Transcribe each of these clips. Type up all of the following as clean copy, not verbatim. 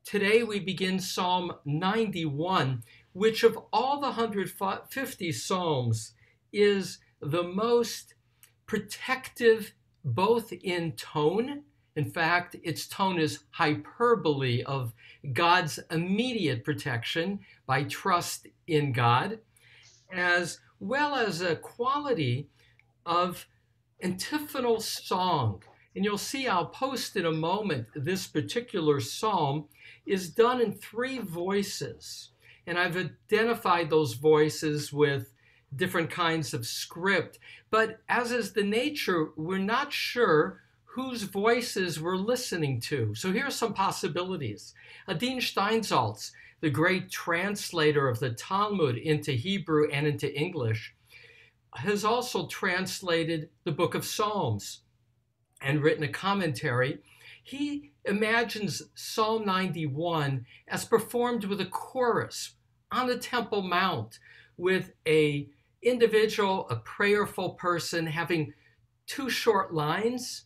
Today we begin Psalm 91, which of all the 150 Psalms is the most protective both in tone. In fact, its tone is hyperbole of God's immediate protection by trust in God, as well as a quality of antiphonal song. And you'll see I'll post in a moment this particular psalm is done in three voices. And I've identified those voices with different kinds of script. But as is the nature, we're not sure whose voices we're listening to. So here are some possibilities. Adin Steinsaltz, the great translator of the Talmud into Hebrew and into English, has also translated the book of Psalms and written a commentary. He imagines Psalm 91 as performed with a chorus on the Temple Mount, with a individual, a prayerful person having two short lines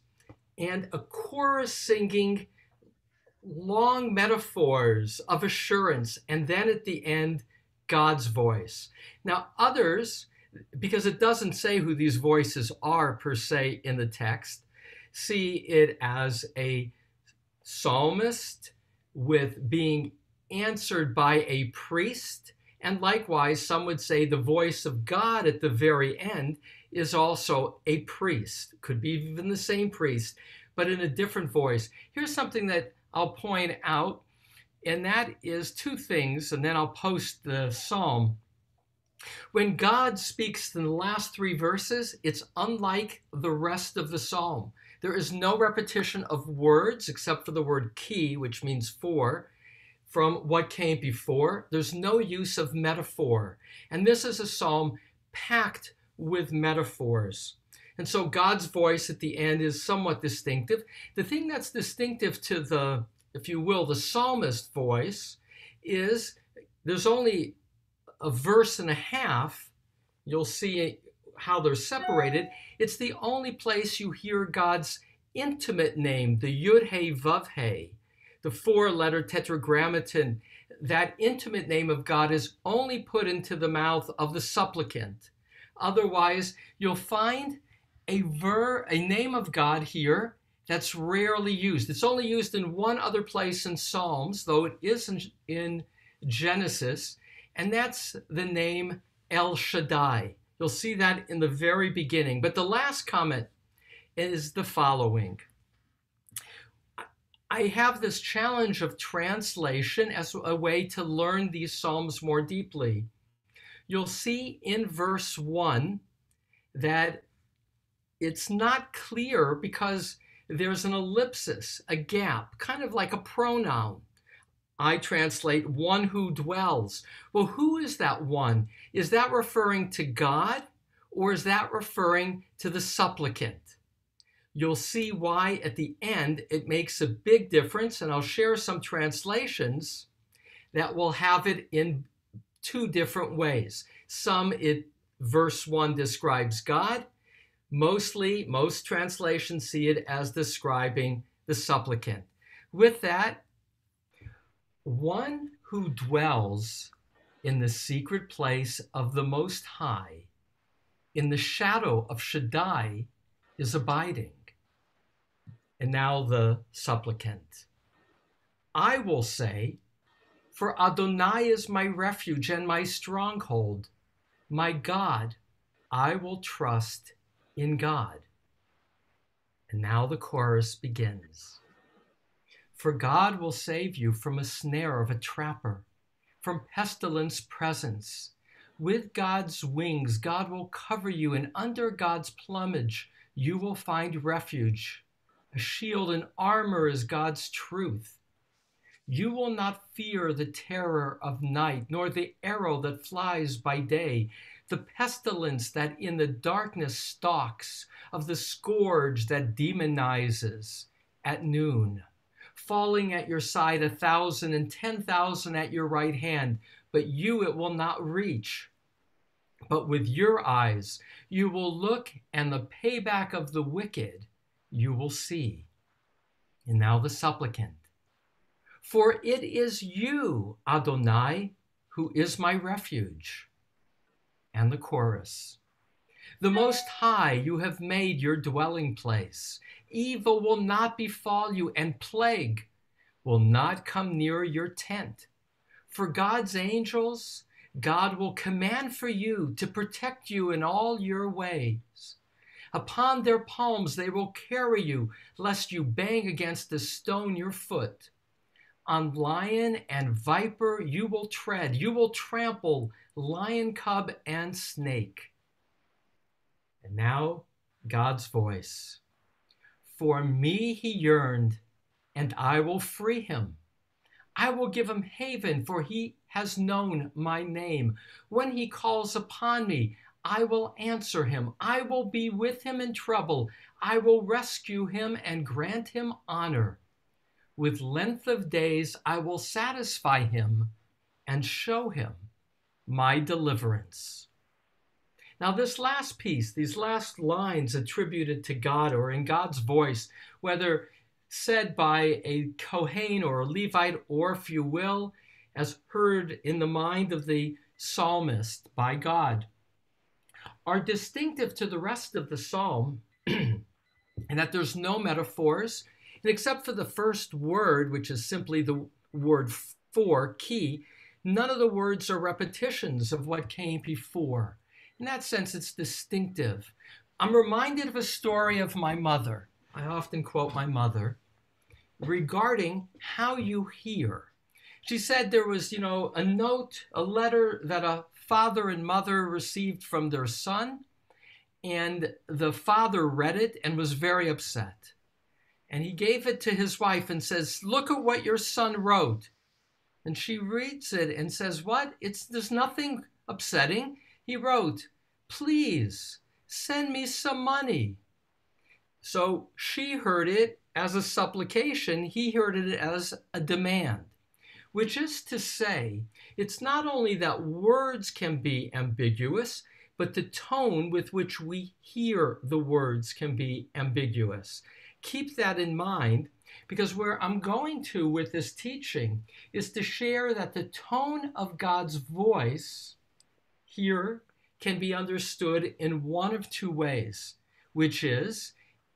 and a chorus singing long metaphors of assurance, and then at the end, God's voice. Now, others, because it doesn't say who these voices are per se in the text, see it as a psalmist with being answered by a priest. And likewise, some would say the voice of God at the very end is also a priest. Could be even the same priest, but in a different voice. Here's something that I'll point out, and that is two things, and then I'll post the psalm. When God speaks in the last three verses, it's unlike the rest of the psalm. There is no repetition of words except for the word ki, which means for, from what came before. There's no use of metaphor. And this is a psalm packed with metaphors. And so God's voice at the end is somewhat distinctive. The thing that's distinctive to the, if you will, the psalmist's voice is there's only a verse and a half. You'll see how they're separated. It's the only place you hear God's intimate name, the Yud He Vav He, the four-letter tetragrammaton. That intimate name of God is only put into the mouth of the supplicant. Otherwise, you'll find a name of God here that's rarely used. It's only used in one other place in Psalms, though it is in Genesis, and that's the name El Shaddai. You'll see that in the very beginning. But the last comment is the following. I have this challenge of translation as a way to learn these Psalms more deeply. You'll see in verse 1 that it's not clear because there's an ellipsis, a gap, kind of like a pronoun. I translate one who dwells. Well, who is that one? Is that referring to God, or is that referring to the supplicant? You'll see why at the end it makes a big difference, and I'll share some translations that will have it in two different ways. Verse 1 describes God. Most translations see it as describing the supplicant. With that, one who dwells in the secret place of the Most High, in the shadow of Shaddai, is abiding. And now the supplicant. I will say, for Adonai is my refuge and my stronghold, my God, I will trust in God. And now the chorus begins. For God will save you from a snare of a trapper, from pestilence presence. With God's wings, God will cover you, and under God's plumage, you will find refuge. A shield and armor is God's truth. You will not fear the terror of night, nor the arrow that flies by day, the pestilence that in the darkness stalks, of the scourge that demonizes at noon. Falling at your side 1,000 and 10,000 at your right hand, but you it will not reach. But with your eyes you will look, and the payback of the wicked you will see. And now the supplicant. For it is you, Adonai, who is my refuge. And the chorus. The Most High you have made your dwelling place. Evil will not befall you, and plague will not come near your tent. For God's angels, God will command for you to protect you in all your ways. Upon their palms they will carry you, lest you bang against a stone your foot. On lion and viper you will tread. You will trample lion cub and snake. And now God's voice. For me he yearned, and I will free him. I will give him haven, for he has known my name. When he calls upon me, I will answer him. I will be with him in trouble. I will rescue him and grant him honor. With length of days I will satisfy him and show him my deliverance. Now this last piece, these last lines attributed to God or in God's voice, whether said by a Kohen or a Levite, or if you will, as heard in the mind of the psalmist by God, are distinctive to the rest of the psalm, and that there's no metaphors, and except for the first word, which is simply the word for, ki, none of the words are repetitions of what came before. In that sense, it's distinctive. I'm reminded of a story of my mother. I often quote my mother regarding how you hear. She said there was, a note, a letter that a father and mother received from their son, and the father read it and was very upset. And he gave it to his wife and says, "Look at what your son wrote." And she reads it and says, "What? There's nothing upsetting." He wrote, "Please send me some money." So she heard it as a supplication. He heard it as a demand, which is to say, it's not only that words can be ambiguous, but the tone with which we hear the words can be ambiguous. Keep that in mind, because where I'm going to with this teaching is to share that the tone of God's voice here can be understood in one of two ways, which is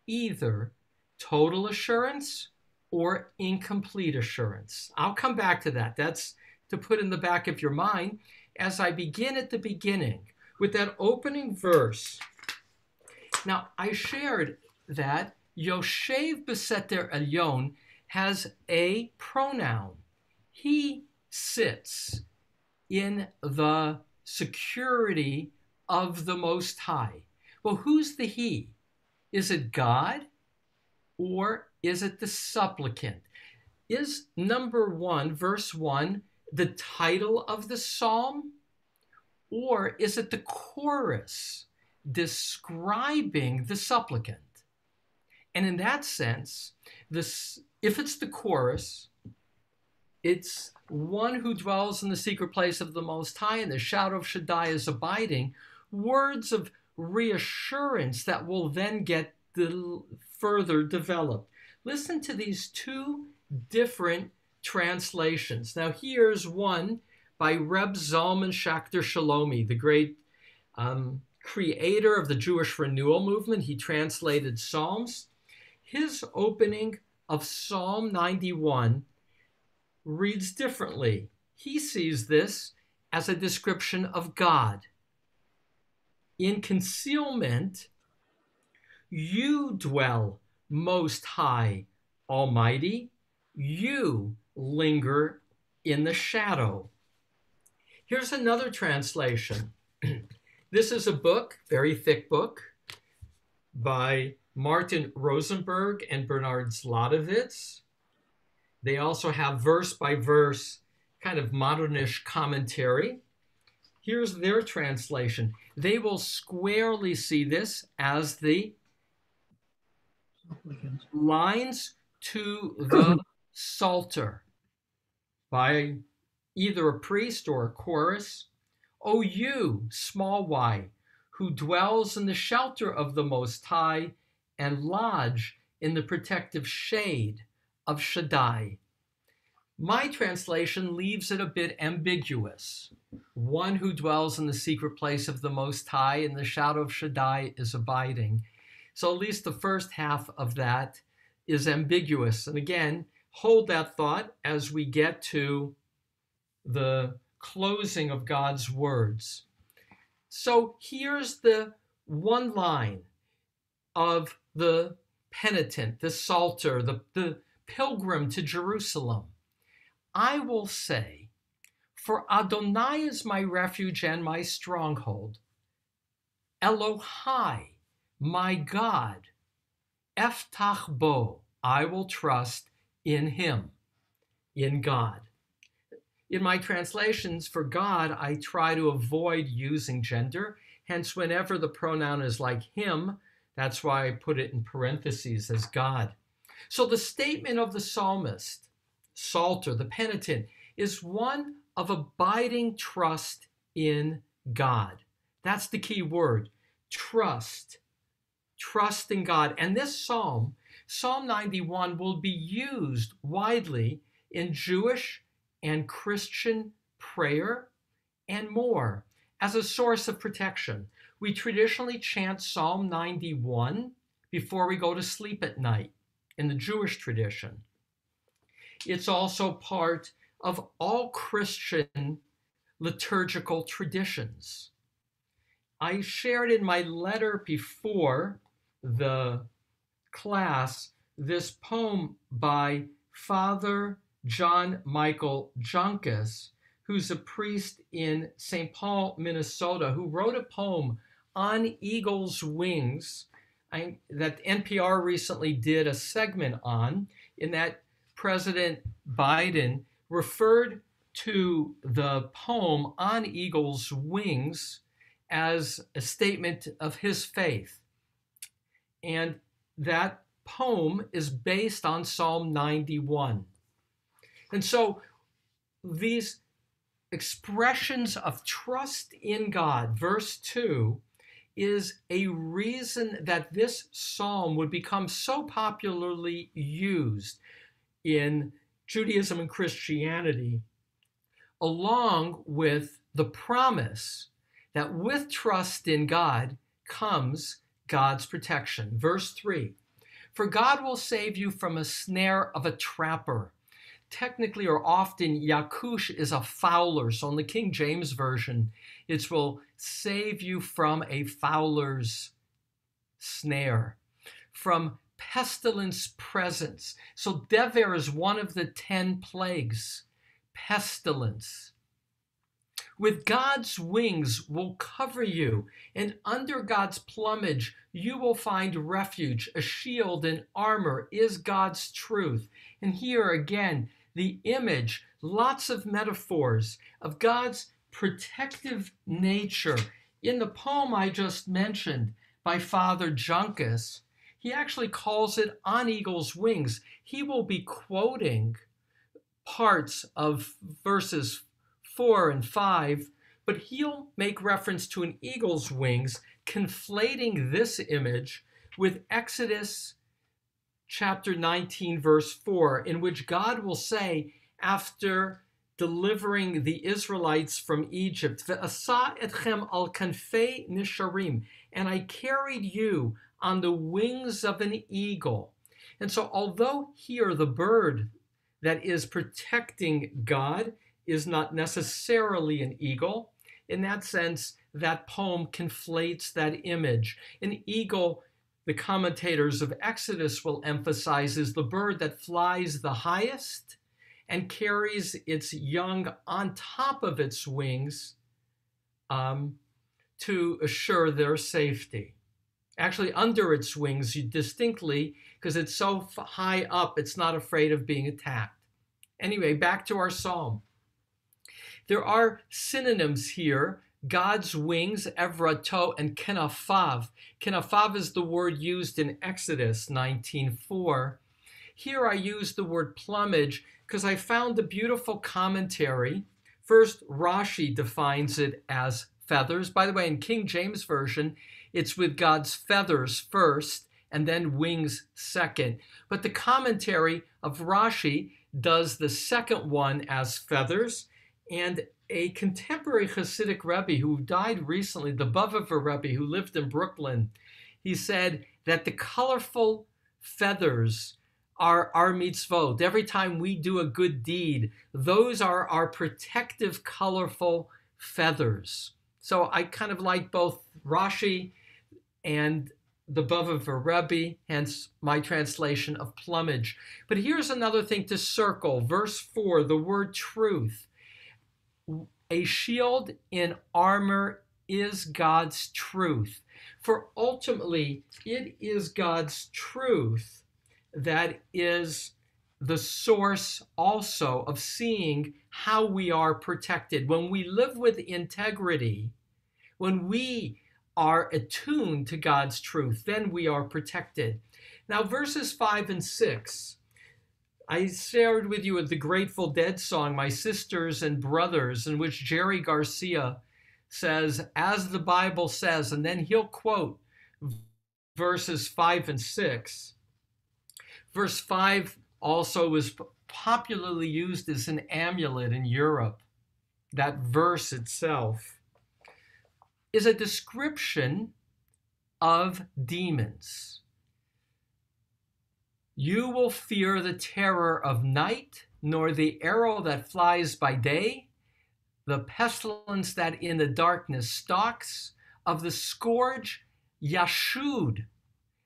either total assurance or incomplete assurance. I'll come back to that. That's to put in the back of your mind as I begin at the beginning with that opening verse. Now, I shared that Yoshev Beseter Elyon has a pronoun. He sits in the security of the Most High. Well, who's the he? Is it God or is it the supplicant? Is number 1, verse 1, the title of the psalm? Or is it the chorus describing the supplicant? And in that sense, if it's the chorus, it's one who dwells in the secret place of the Most High, and the shadow of Shaddai is abiding, words of reassurance that will then get further developed. Listen to these two different translations. Now here's one by Reb Zalman Schachter Shalomi, the great creator of the Jewish Renewal Movement. He translated Psalms. His opening of Psalm 91 reads differently. He sees this as a description of God. In concealment, you dwell, Most High, Almighty. You linger in the shadow. Here's another translation. This is a book, very thick book, by Martin Rosenberg and Bernard Zlotowitz. They also have verse by verse kind of modernish commentary. Here's their translation. They will squarely see this as the lines to the Psalter by either a priest or a chorus. O you, small y, who dwells in the shelter of the Most High and lodge in the protective shade of Shaddai. My translation leaves it a bit ambiguous. One who dwells in the secret place of the Most High, in the shadow of Shaddai, is abiding. So at least the first half of that is ambiguous. And again, hold that thought as we get to the closing of God's words. So here's the one line of the penitent, the psalter, the pilgrim to Jerusalem. I will say, for Adonai is my refuge and my stronghold. Elohai, my God, eftach bo, I will trust in him, in God. In my translations for God, I try to avoid using gender. Hence, whenever the pronoun is like him, that's why I put it in parentheses as God. So the statement of the psalmist, psalter, the penitent, is one of abiding trust in God. That's the key word, trust. Trust in God. And this psalm, Psalm 91, will be used widely in Jewish and Christian prayer and more as a source of protection. We traditionally chant Psalm 91 before we go to sleep at night in the Jewish tradition. It's also part of all Christian liturgical traditions. I shared in my letter before the class this poem by Father John Michael Joncas, who's a priest in St. Paul, Minnesota, who wrote a poem on eagle's wings that NPR recently did a segment on, in that President Biden referred to the poem on eagle's wings as a statement of his faith. And that poem is based on Psalm 91. And so these expressions of trust in God, verse 2, is a reason that this psalm would become so popularly used in Judaism and Christianity, along with the promise that with trust in God comes God's protection. Verse 3, for God will save you from a snare of a trapper. Technically, or often, Yakush is a fowler. So in the King James Version, it will save you from a fowler's snare, from pestilence presence. So Dever is one of the 10 plagues, pestilence. With God's wings will cover you, and under God's plumage you will find refuge. A shield and armor is God's truth. And here again, the image, lots of metaphors of God's protective nature. In the poem I just mentioned by Father Joncas, he actually calls it On Eagle's Wings. He will be quoting parts of verses 4 and 5, but he'll make reference to an eagle's wings, conflating this image with Exodus chapter 19, verse 4, in which God will say, after delivering the Israelites from Egypt, Ve'asa etchem al kanfei nisharim, and I carried you on the wings of an eagle. And so although here the bird that is protecting God is not necessarily an eagle, in that sense, that poem conflates that image. An eagle, the commentators of Exodus will emphasize, is the bird that flies the highest and carries its young on top of its wings to assure their safety. Actually, under its wings, you distinctly, because it's so high up, it's not afraid of being attacked. Anyway, back to our psalm. There are synonyms here, God's wings, evrato, and kenafav. Kenafav is the word used in Exodus 19:4. Here I use the word plumage because I found a beautiful commentary. First, Rashi defines it as feathers. By the way, in King James Version, it's with God's feathers first and then wings second. But the commentary of Rashi does the second one as feathers. And a contemporary Hasidic Rebbe who died recently, the Bavarian Rebbe who lived in Brooklyn, he said that the colorful feathers are our mitzvot. Every time we do a good deed, those are our protective, colorful feathers. So I kind of like both Rashi and the Bavarian Rebbe, hence my translation of plumage. But here's another thing to circle. Verse 4, the word truth. A shield in armor is God's truth. For ultimately, it is God's truth that is the source also of seeing how we are protected. When we live with integrity, when we are attuned to God's truth, then we are protected. Now, verses 5 and 6, I shared with you the Grateful Dead song, My Sisters and Brothers, in which Jerry Garcia says, as the Bible says, and then he'll quote verses 5 and 6. Verse 5 also was popularly used as an amulet in Europe. That verse itself is a description of demons. You will fear the terror of night, nor the arrow that flies by day, the pestilence that in the darkness stalks, of the scourge, Yashud,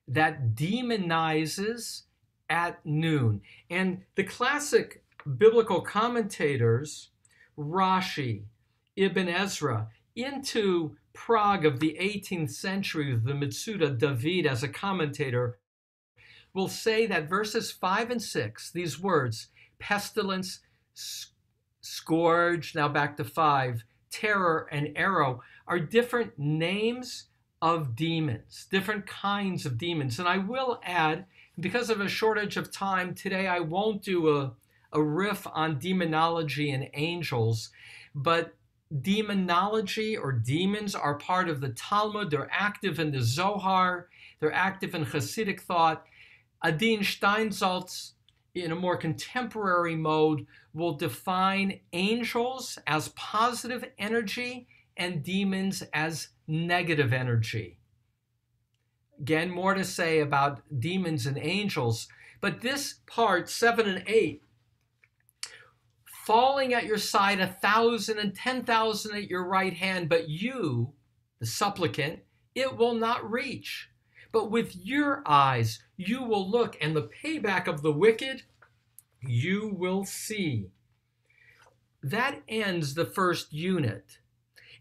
that demonizes at noon. And the classic biblical commentators, Rashi, Ibn Ezra, into Prague of the 18th century, the Metsuda David as a commentator, will say that verses 5 and 6, these words, pestilence, scourge, now back to 5, terror and arrow, are different names of demons, different kinds of demons. And I will add, because of a shortage of time today, I won't do a riff on demonology and angels, but demonology or demons are part of the Talmud. They're active in the Zohar. They're active in Hasidic thought. Adin Steinsaltz, in a more contemporary mode, will define angels as positive energy and demons as negative energy. Again, more to say about demons and angels. But this part, 7 and 8, falling at your side 1,000 and 10,000 at your right hand, but you, the supplicant, it will not reach. But with your eyes you will look, and the payback of the wicked you will see. That ends the first unit.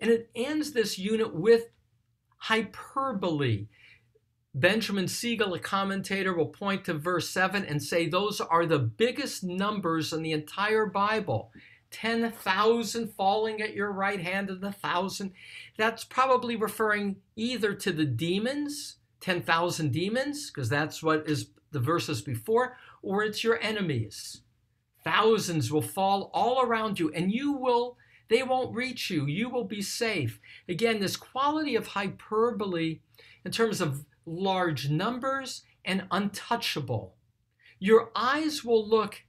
And it ends this unit with hyperbole. Benjamin Siegel, a commentator, will point to verse 7 and say those are the biggest numbers in the entire Bible. 10,000 falling at your right hand and 1,000. That's probably referring either to the demons, 10,000 demons, because that's what is the verses before, or it's your enemies. Thousands will fall all around you, and they won't reach you. You will be safe. Again, this quality of hyperbole in terms of large numbers and untouchable. Your eyes will look,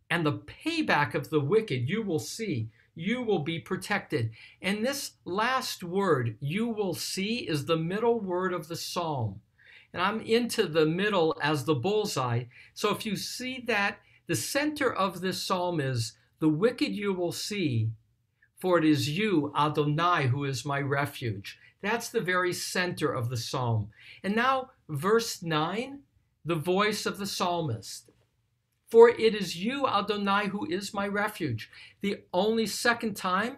and the payback of the wicked you will see. You will be protected. And this last word, you will see, is the middle word of the psalm. And I'm into the middle as the bullseye. So if you see that, the center of this psalm is, the wicked you will see, for it is you, Adonai, who is my refuge. That's the very center of the psalm. And now, verse 9, the voice of the psalmist. For it is you, Adonai, who is my refuge. The only second time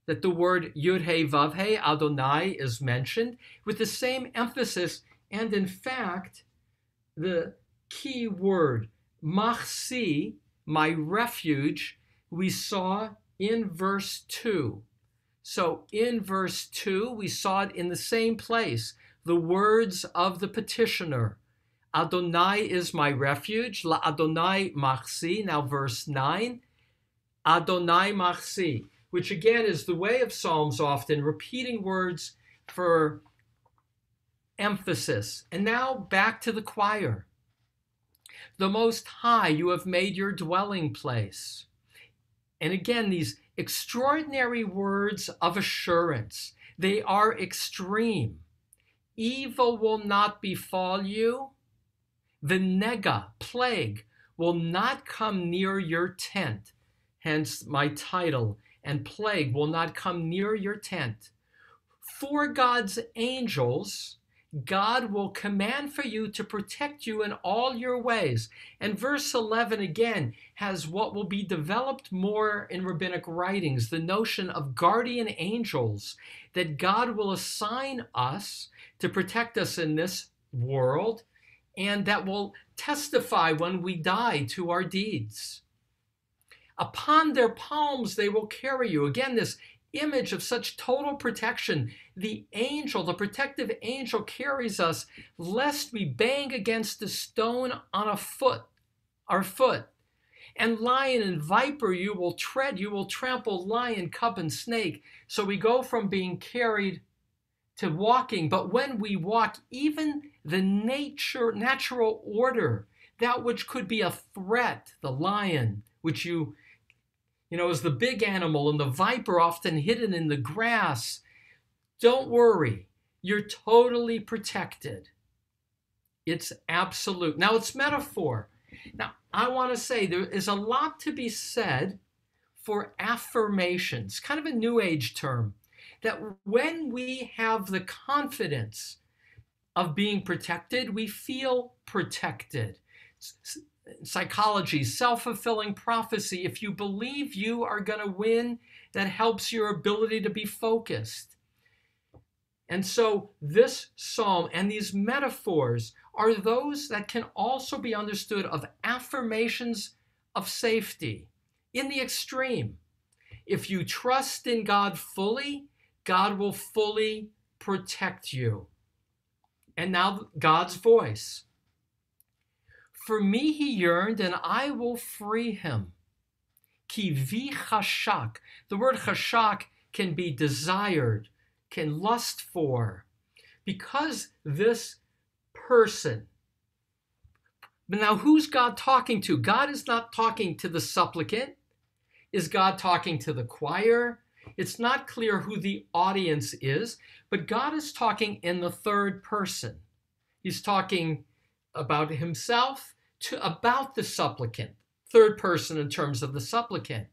that the word Yud-He Vav-He, Adonai, is mentioned, with the same emphasis, and in fact, the key word, Machsi, my refuge, we saw in verse 2. So in verse 2, we saw it in the same place, the words of the petitioner. Adonai is my refuge, La Adonai Machsi. Now verse 9, Adonai Machsi, which again is the way of Psalms often, repeating words for emphasis. And now back to the choir. The Most High you have made your dwelling place. And again, these extraordinary words of assurance, they are extreme. Evil will not befall you. The nega, plague, will not come near your tent. Hence my title, and plague will not come near your tent. For God's angels, God will command for you to protect you in all your ways. And verse 11 again has what will be developed more in rabbinic writings, the notion of guardian angels that God will assign us to protect us in this world, and that will testify when we die to our deeds. Upon their palms they will carry you. Again, this image of such total protection. The angel, the protective angel, carries us lest we bang against a stone on our foot. And lion and viper you will tread, you will trample lion, cub, and snake. So we go from being carried to walking, but when we walk, even the natural order, that which could be a threat, the lion, which you know, is the big animal, and the viper often hidden in the grass. Don't worry, you're totally protected. It's absolute. Now, it's metaphor. Now, I want to say there is a lot to be said for affirmations, kind of a new age term, that when we have the confidence of being protected, we feel protected. Psychology, self-fulfilling prophecy. If you believe you are going to win, that helps your ability to be focused. And so this psalm and these metaphors are those that can also be understood of affirmations of safety in the extreme. If you trust in God fully, God will fully protect you. And now God's voice. For me he yearned, and I will free him. Ki vi chashak. The word chashak can be desired, can lust for. Because this person. But now who's God talking to? God is not talking to the supplicant. Is God talking to the choir? It's not clear who the audience is, but God is talking in the third person. He's talking about himself about the supplicant, third person in terms of the supplicant.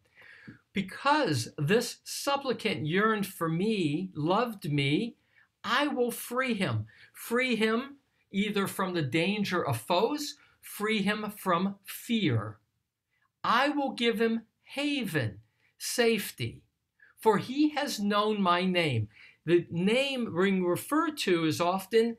Because this supplicant yearned for me, loved me, I will free him. Free him either from the danger of foes, free him from fear. I will give him haven, safety, for he has known my name. The name being referred to is often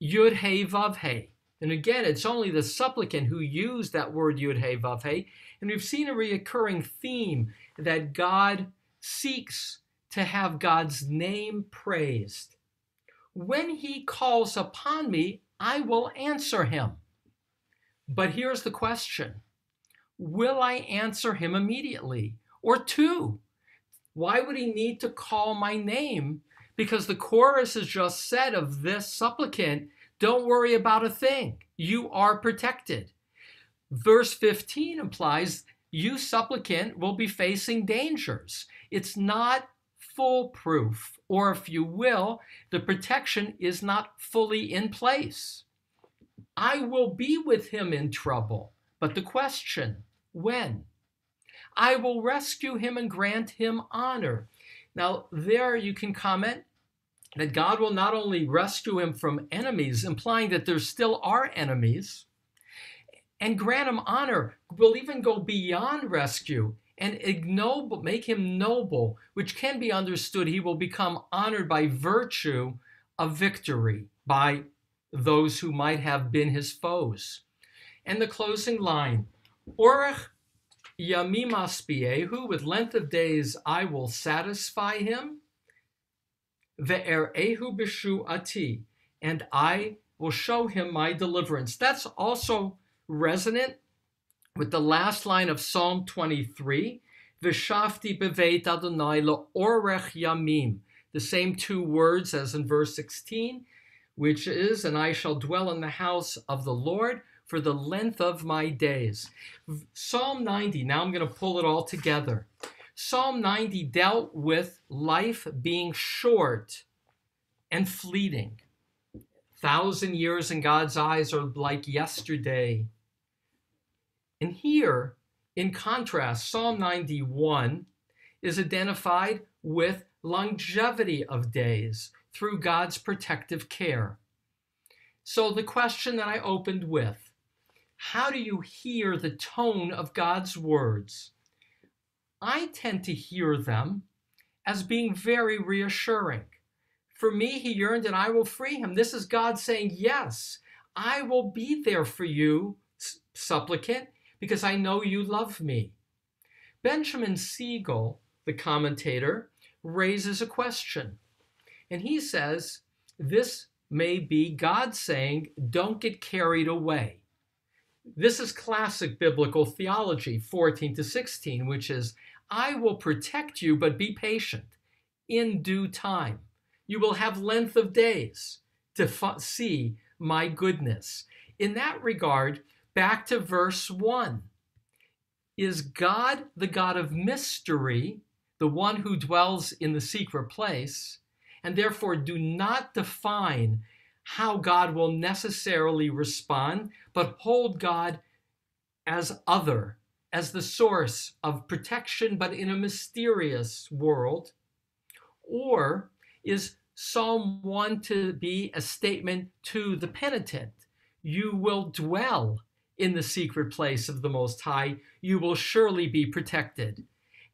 Yud He Vav He. And again, it's only the supplicant who used that word Yud He Vav He. And we've seen a recurring theme that God seeks to have God's name praised. When he calls upon me, I will answer him. But here's the question. Will I answer him immediately? Or two? Why would he need to call my name? Because the chorus has just said of this supplicant, don't worry about a thing. You are protected. Verse 15 implies you, supplicant, will be facing dangers. It's not foolproof, or if you will, the protection is not fully in place. I will be with him in trouble. But the question, when? I will rescue him and grant him honor. Now, there you can comment that God will not only rescue him from enemies, implying that there still are enemies, and grant him honor, will even go beyond rescue and make him noble, which can be understood. He will become honored by virtue of victory by those who might have been his foes. And the closing line, Orech Yamim Aspiehu, with length of days I will satisfy him. Ve'erehu b'shu'ati, and I will show him my deliverance. That's also resonant with the last line of Psalm 23, V'shafti beveit Adonai la'orech yamim, the same two words as in verse 16, which is, and I shall dwell in the house of the Lord for the length of my days. Psalm 90, now I'm going to pull it all together. Psalm 90 dealt with life being short and fleeting. 1,000 years in God's eyes are like yesterday. And here, in contrast, Psalm 91 is identified with longevity of days through God's protective care. So the question that I opened with, how do you hear the tone of God's words? I tend to hear them as being very reassuring. For me, he yearned and I will free him. This is God saying, yes, I will be there for you, supplicant, because I know you love me. Benjamin Siegel, the commentator, raises a question. And he says, this may be God saying, don't get carried away. This is classic biblical theology, 14 to 16, which is, I will protect you, but be patient. In due time, you will have length of days to see my goodness. In that regard, back to verse 1. Is God the God of mystery, the one who dwells in the secret place, and therefore do not define how God will necessarily respond, but hold God as other, as the source of protection, but in a mysterious world? Or is Psalm 1 to be a statement to the penitent? You will dwell in the secret place of the Most High. You will surely be protected.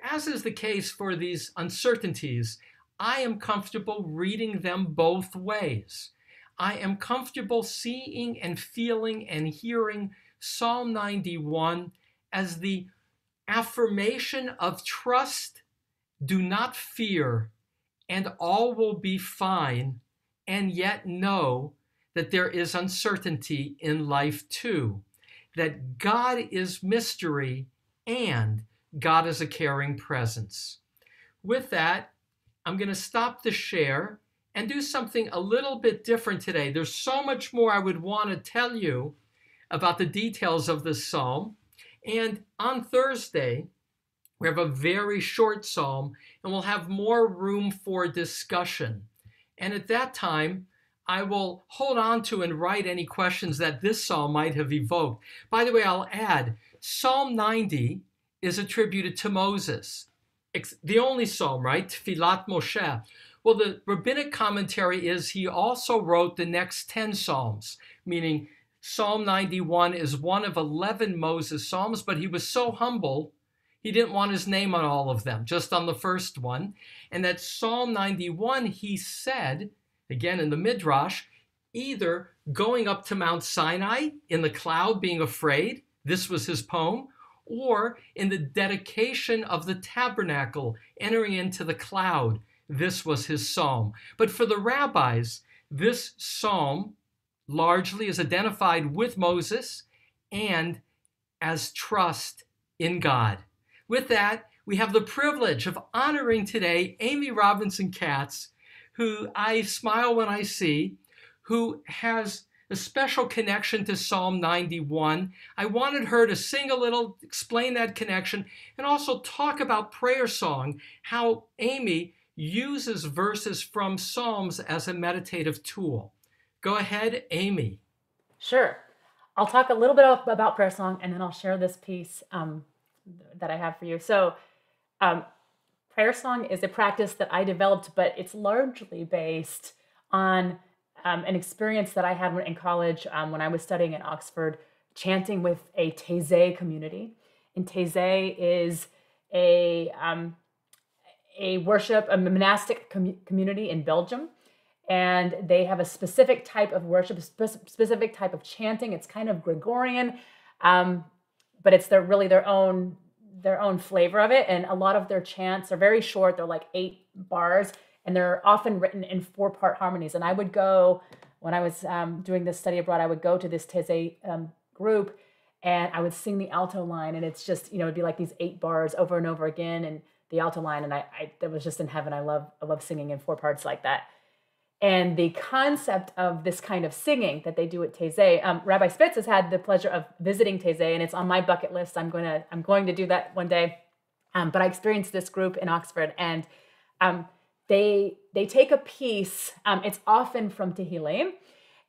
As is the case for these uncertainties, I am comfortable reading them both ways. I am comfortable seeing and feeling and hearing Psalm 91 as the affirmation of trust, do not fear, and all will be fine, and yet know that there is uncertainty in life too, that God is mystery and God is a caring presence. With that, I'm going to stop the share and do something a little bit different today. There's so much more I would want to tell you about the details of this psalm. And on Thursday, we have a very short psalm, and we'll have more room for discussion. And at that time, I will hold on to and write any questions that this psalm might have evoked. By the way, I'll add, Psalm 90 is attributed to Moses. It's the only psalm, right? Tfilat Moshe. Well, the rabbinic commentary is he also wrote the next 10 psalms, meaning Psalm 91 is one of 11 Moses psalms, but he was so humble, he didn't want his name on all of them, just on the first one. And that Psalm 91, he said, again in the Midrash, either going up to Mount Sinai in the cloud being afraid, this was his poem, or in the dedication of the tabernacle, entering into the cloud, this was his psalm. But for the rabbis, this psalm largely is identified with Moses and as trust in God. With that, we have the privilege of honoring today Amy Robinson Katz, who I smile when I see, who has a special connection to Psalm 91. I wanted her to sing a little, explain that connection, and also talk about prayer song, how Amy uses verses from Psalms as a meditative tool. Go ahead, Amy. Sure. I'll talk a little bit about prayer song, and then I'll share this piece that I have for you. So prayer song is a practice that I developed, but it's largely based on an experience that I had in college when I was studying at Oxford, chanting with a Taizé community. And Taizé is a worship, a monastic community in Belgium. And they have a specific type of worship, specific type of chanting. It's kind of Gregorian, but it's really their own flavor of it. And a lot of their chants are very short. They're like 8 bars, and they're often written in 4-part harmonies. And I would go, when I was doing this study abroad, I would go to this Taizé group, and I would sing the alto line. And it's just, it'd be like these 8 bars over and over again, and the alto line. And I that was just in heaven. I love singing in 4 parts like that. And the concept of this kind of singing that they do at Taizé, Rabbi Spitz has had the pleasure of visiting Taizé, and it's on my bucket list. I'm going to do that one day. But I experienced this group in Oxford, and they take a piece. It's often from Tehillim,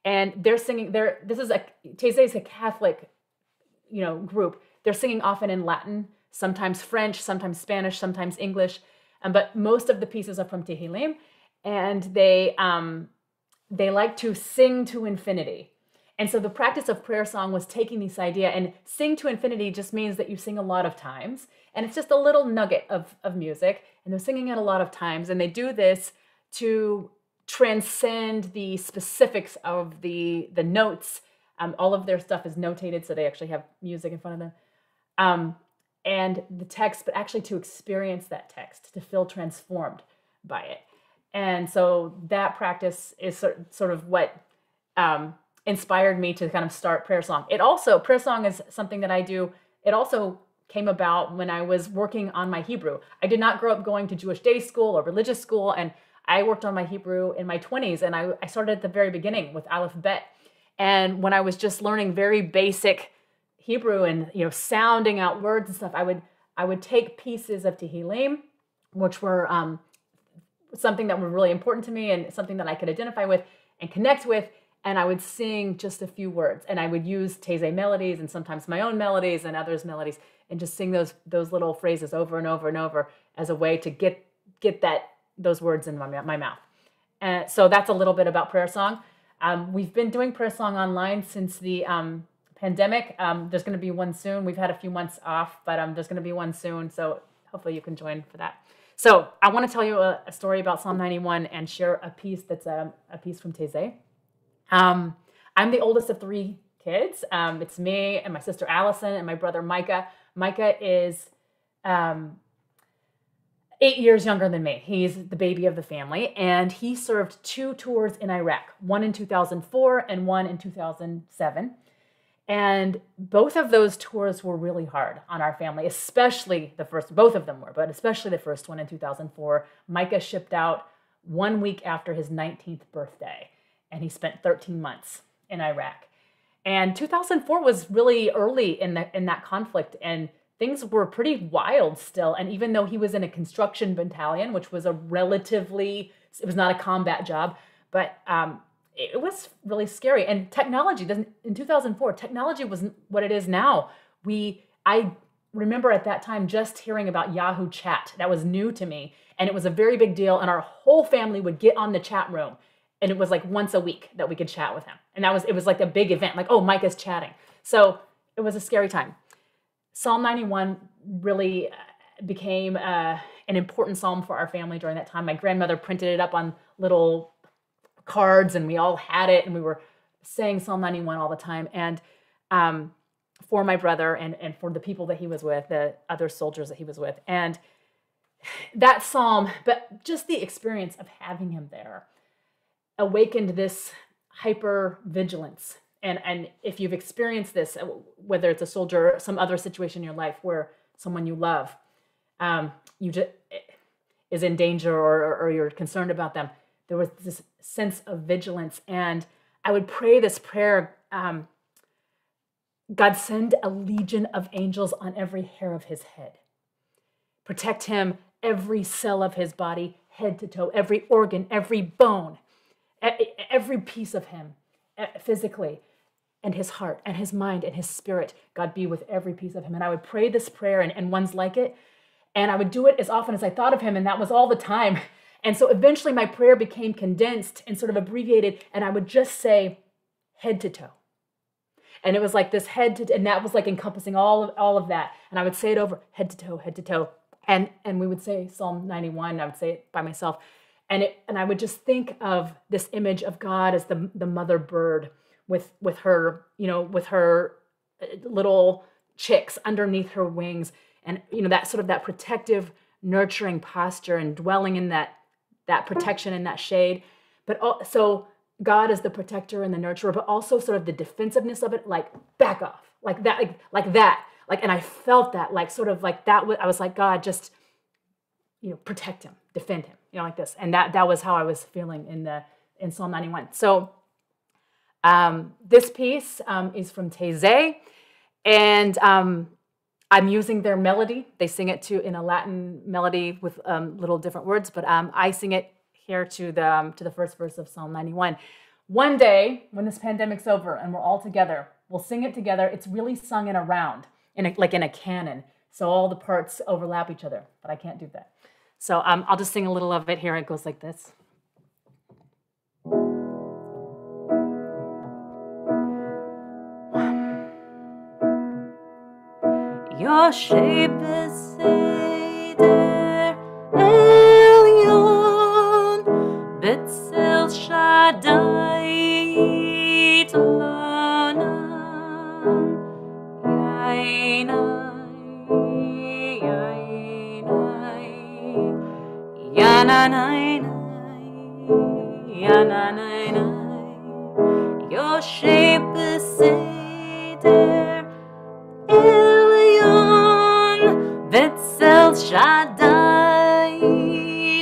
and they're singing. Taizé is a Catholic, group. They're singing often in Latin, sometimes French, sometimes Spanish, sometimes English, but most of the pieces are from Tehillim. And they like to sing to infinity. And so the practice of prayer song was taking this idea, and sing to infinity just means that you sing a lot of times. And it's just a little nugget of music, and they're singing it a lot of times. And they do this to transcend the specifics of the notes. All of their stuff is notated, so they actually have music in front of them. And the text, but actually to experience that text, to feel transformed by it. And so that practice is sort of what inspired me to kind of start prayer song. Prayer song is something that I do. It also came about when I was working on my Hebrew. I did not grow up going to Jewish day school or religious school, and I worked on my Hebrew in my 20s, and I started at the very beginning with Aleph Bet. And when I was just learning very basic Hebrew and sounding out words and stuff, I would take pieces of Tehillim, which were something that were really important to me and something that I could identify with and connect with, and I would sing just a few words, and I would use Taizé melodies and sometimes my own melodies and others' melodies, and just sing those little phrases over and over and over as a way to get those words in my mouth. And so that's a little bit about prayer song. We've been doing prayer song online since the pandemic. There's going to be one soon. We've had a few months off, but there's going to be one soon, so hopefully you can join for that. So I want to tell you a story about Psalm 91 and share a piece that's a piece from Taizé. I'm the oldest of 3 kids. It's me and my sister Allison and my brother Micah. Micah is 8 years younger than me. He's the baby of the family, and he served 2 tours in Iraq, one in 2004 and one in 2007. And both of those tours were really hard on our family, especially the first. Both of them were, but especially the first one in 2004. Micah shipped out 1 week after his 19th birthday, and he spent 13 months in Iraq. And 2004 was really early in that conflict, and things were pretty wild still. And even though he was in a construction battalion, which was it was not a combat job, but it was really scary. And in 2004, technology wasn't what it is now. I remember at that time just hearing about Yahoo Chat. That was new to me, and it was a very big deal. And our whole family would get on the chat room, and it was like once a week that we could chat with him. And it was like a big event, like, oh, Micah's chatting. So it was a scary time. Psalm 91 really became an important psalm for our family during that time. My grandmother printed it up on little cards, and we all had it, and we were saying Psalm 91 all the time. And for my brother and for the people that he was with, the other soldiers that he was with. And that psalm, but just the experience of having him there awakened this hyper vigilance. And if you've experienced this, whether it's a soldier or some other situation in your life where someone you love is in danger or you're concerned about them, there was this sense of vigilance. And I would pray this prayer, God, send a legion of angels on every hair of his head. Protect him, every cell of his body, head to toe, every organ, every bone, every piece of him, physically, and his heart and his mind and his spirit. God, be with every piece of him. And I would pray this prayer and ones like it. And I would do it as often as I thought of him. And that was all the time. And so eventually my prayer became condensed and sort of abbreviated. And I would just say head to toe. And it was like this and that was like encompassing all of that. And I would say it over head to toe, head to toe. And we would say Psalm 91. I would say it by myself. And I would just think of this image of God as the mother bird with her, with her little chicks underneath her wings, and that sort of that protective, nurturing posture and dwelling in that protection and that shade. But so God is the protector and the nurturer, but also sort of the defensiveness of it, like back off, like that, like that, like. And I felt that, like sort of like that. I was like, God, just protect him, defend him, like this. And that was how I was feeling in in Psalm 91. So this piece is from Taizé, and I'm using their melody. They sing it in a Latin melody with little different words, but I sing it here to the first verse of Psalm 91. One day, when this pandemic's over and we're all together, we'll sing it together. It's really sung in a round, like in a canon, so all the parts overlap each other, but I can't do that. So I'll just sing a little of it here. It goes like this. Your shape is Seder Elyon, Betzel Shaddai Tolonan, Yainai, Yainai, Yananai, Yananai. Your shape is Seder Elyon, Betzel Shaddai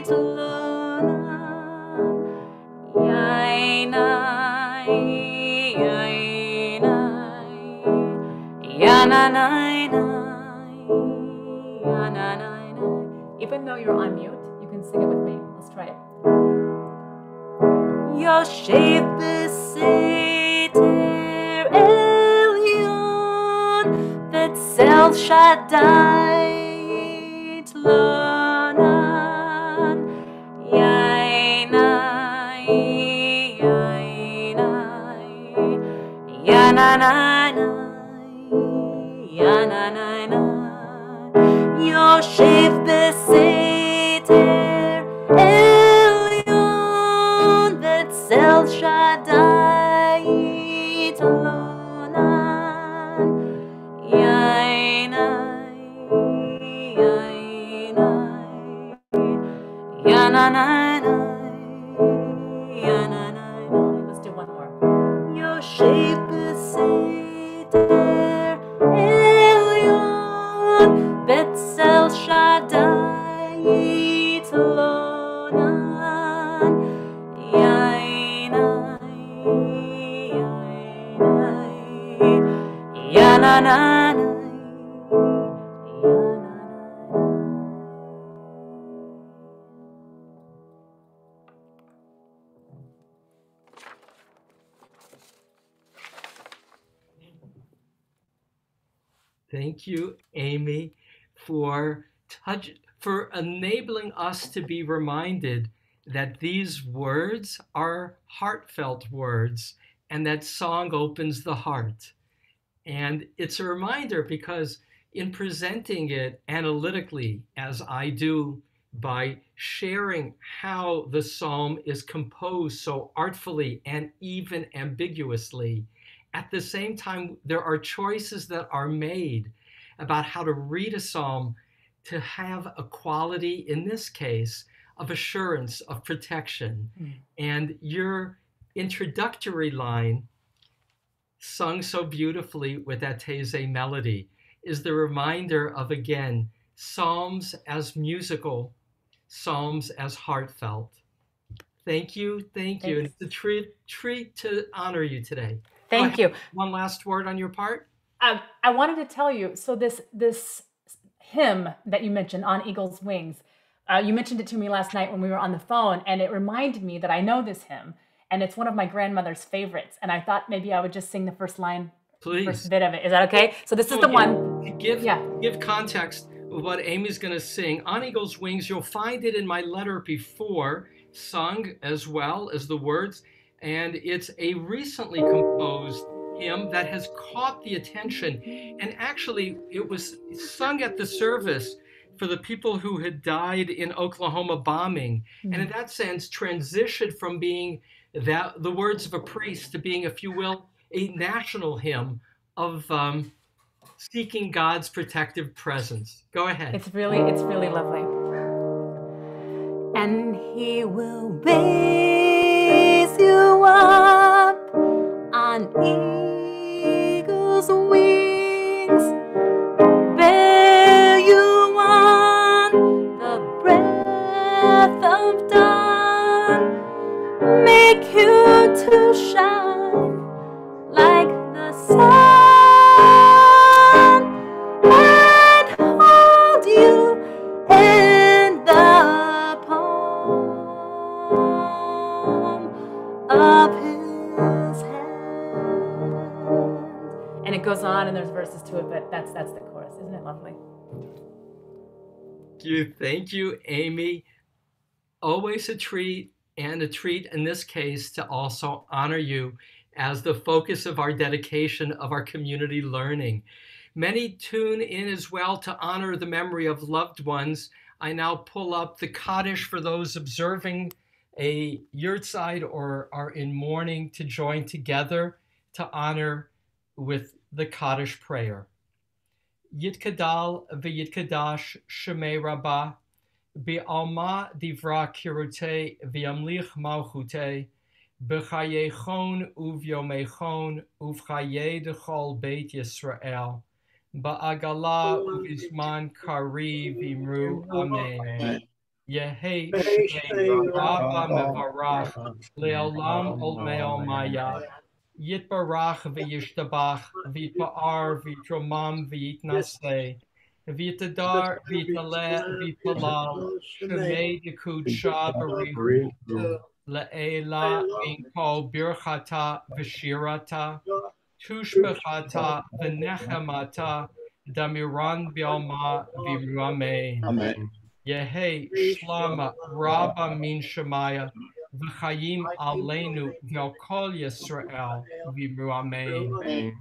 Tolonan, Yainai, Yainai, Yananai, Yananai. Even though you're on mute, you can sing it with me. Let's try it. Your shape is Seder Elyon, Betzel Shaddai Tolonan, Yainai, Yainai, Yananai, Yananai. Your shape is Seder Elyon, Betzel Shaddai Tolonan, Yainai, Yainai, Yananai, Yananai. Let's do one more. Your shape is Seder Elyon, Betzel Shaddai Tolonan, Yainai, Yainai, Yananai. Thank you, Amy, for enabling us to be reminded that these words are heartfelt words and that song opens the heart. And it's a reminder because in presenting it analytically, as I do by sharing how the psalm is composed so artfully and even ambiguously, at the same time, there are choices that are made about how to read a psalm to have a quality, in this case, of assurance, of protection. And your introductory line, sung so beautifully with that Taizé melody, is the reminder of, again, psalms as musical, psalms as heartfelt. Thank you, thank you. And it's a treat to honor you today. Thank you. One last word on your part? I wanted to tell you, so this hymn that you mentioned, On Eagle's Wings, you mentioned it to me last night when we were on the phone, and it reminded me that I know this hymn, and it's one of my grandmother's favorites, and I thought maybe I would just sing the first line, please, first bit of it. Is that okay? So this is the one. Give context of what Amy's going to sing. On Eagle's Wings, you'll find it in my letter before, sung as well as the words, and it's a recently composed hymn that has caught the attention. And actually, it was sung at the service for the people who had died in Oklahoma bombing. And in that sense, transitioned from being the words of a priest to being, if you will, a national hymn of seeking God's protective presence. Go ahead. It's really lovely. And he will raise you up on eagle's wings, bear you on the breath of dawn, make there's verses to it, but that's the chorus. Isn't it lovely? Thank you, Amy. Always a treat, and a treat in this case to also honor you as the focus of our dedication of our community learning. Many tune in as well to honor the memory of loved ones. I now pull up the Kaddish for those observing a yurtzeit or are in mourning to join together to honor with the Kaddish prayer. Yitkadal v'yitkadash shemei rabbah, bi'alma divra kirute v'yamlich malchute, b'chayechon uv'yomechon uv'chaye dechol beit Yisrael, ba'agala uv'izman kari v'imru amen. Yehi shmei rabba mevarach le'olam ol me'ol maya. Yitbarach v'yishtabach v'yitpa'ar v'yitromam v'yitnaseh v'yitadar v'yitaleh v'yitalal shemei dekudsha barichu le'ela inkol birchata v'shirata tushbechata v'nechemata damiran b'alma v'ramein. Amen. Yehi shlama rabba min shemaya v'chayim aleinu v'al kol Yisrael v'imru amen.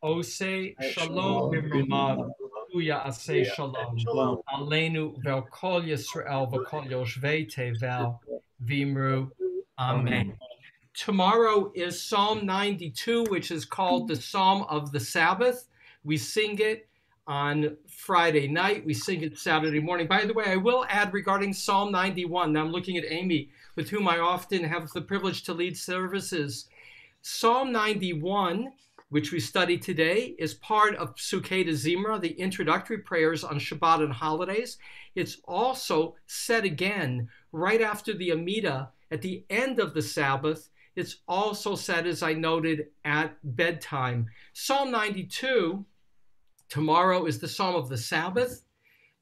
Oseh shalom b'mrumav uya aseh shalom aleinu v'al kol Yisrael v'kol yoshvei tevel v'imru amen. Tomorrow is Psalm 92, which is called the Psalm of the Sabbath. We sing it on Friday night. We sing it Saturday morning. By the way, I will add regarding Psalm 91. Now I'm looking at Amy, with whom I often have the privilege to lead services. Psalm 91, which we study today, is part of Psukei de Zimra, the introductory prayers on Shabbat and holidays. It's also said again right after the Amidah at the end of the Sabbath. It's also said, as I noted, at bedtime. Psalm 92, tomorrow, is the Psalm of the Sabbath.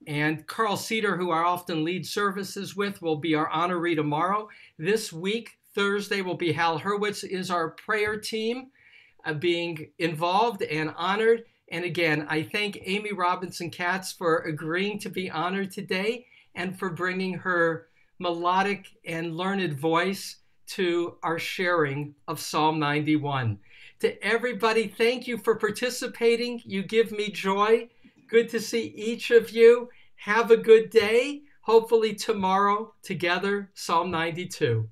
And Carl Cedar, who I often lead services with, will be our honoree tomorrow. This week, Thursday, will be Hal Hurwitz, is our prayer team being involved and honored. And again, I thank Amy Robinson Katz for agreeing to be honored today and for bringing her melodic and learned voice to our sharing of Psalm 91. To everybody, thank you for participating. You give me joy. Good to see each of you. Have a good day. Hopefully tomorrow together, Psalm 92.